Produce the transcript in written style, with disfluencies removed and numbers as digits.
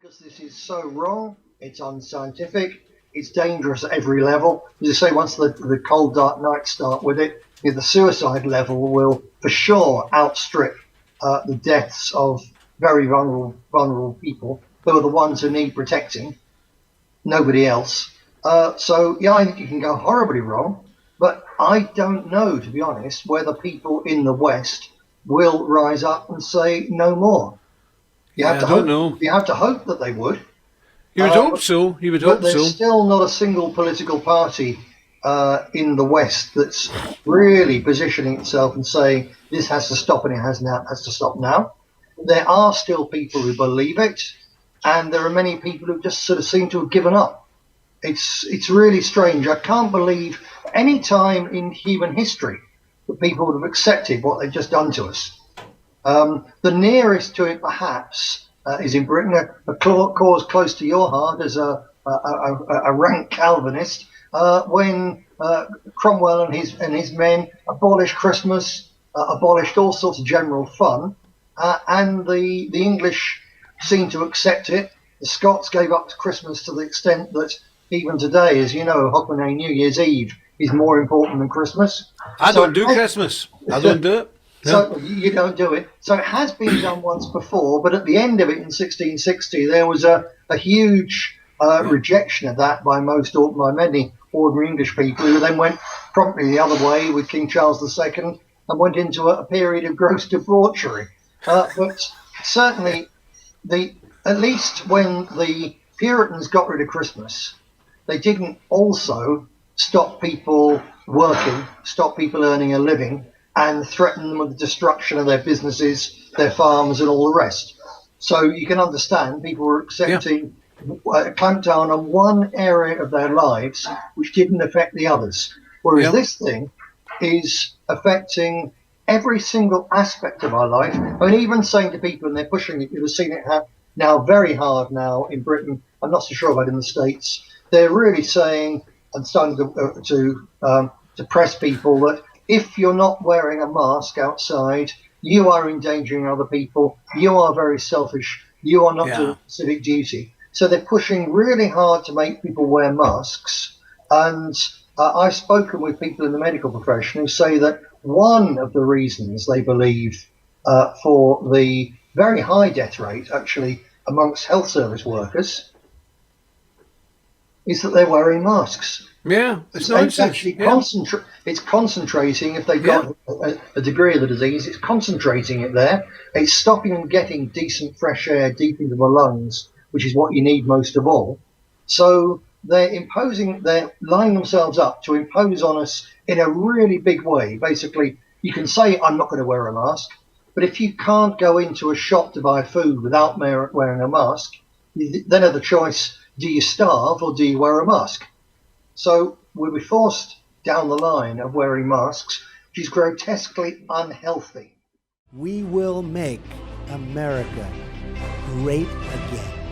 because this is so wrong, it's unscientific, it's dangerous at every level. As you say, once the cold, dark nights start with it, the suicide level will for sure outstrip the deaths of very vulnerable people who are the ones who need protecting, nobody else. So, I think you can go horribly wrong, but I don't know, to be honest, whether people in the West will rise up and say no more. You have Yeah, I to don't hope. know. You have to hope that they would. You would Uh, hope so. You would but hope there's so. still not a single political party in the West that's really positioning itself and saying this has to stop and it has to stop now. There are still people who believe it, and there are many people who just sort of seem to have given up. It's really strange. I can't believe any time in human history that people would have accepted what they've just done to us. The nearest to it, perhaps, is in Britain, a cause close to your heart as a rank Calvinist, when Cromwell and his men abolished Christmas, abolished all sorts of general fun, and the English seemed to accept it. The Scots gave up Christmas to the extent that even today, as you know, Hogmanay New Year's Eve is more important than Christmas. I So don't do Christmas. I don't do it. Yeah. so you don't do it. So it has been done once before, but at the end of it in 1660, there was a huge rejection of that by many ordinary English people, who then went promptly the other way with King Charles II and went into a period of gross debauchery. But certainly, at least when the Puritans got rid of Christmas, they didn't also stop people working, stop people earning a living, and threaten them with the destruction of their businesses, their farms, and all the rest. So you can understand people were Yeah. accepting clamped down on one area of their lives which didn't affect the others. Whereas Yeah. this thing is affecting every single aspect of our life. I mean, even saying to people, and they're pushing it, you've seen it now very hard now in Britain. I'm not so sure about in the States. They're really saying and starting to press people that if you're not wearing a mask outside, you are endangering other people. You are very selfish. You are not Yeah. doing civic duty. So they're pushing really hard to make people wear masks. And I've spoken with people in the medical profession who say that one of the reasons they believe for the very high death rate, actually, amongst health service workers is that they're wearing masks. Yeah. It's It's nonsense. actually Yeah. it's concentrating, if they've Yeah. got a degree of the disease, it's concentrating it there. It's stopping them getting decent fresh air deep into the lungs, which is what you need most of all. So they're lining themselves up to impose on us in a really big way. Basically, you can say, I'm not going to wear a mask, but if you can't go into a shop to buy food without wearing a mask, you then have the choice, do you starve or do you wear a mask? So we'll be forced down the line of wearing masks, which is grotesquely unhealthy. We will make America great again.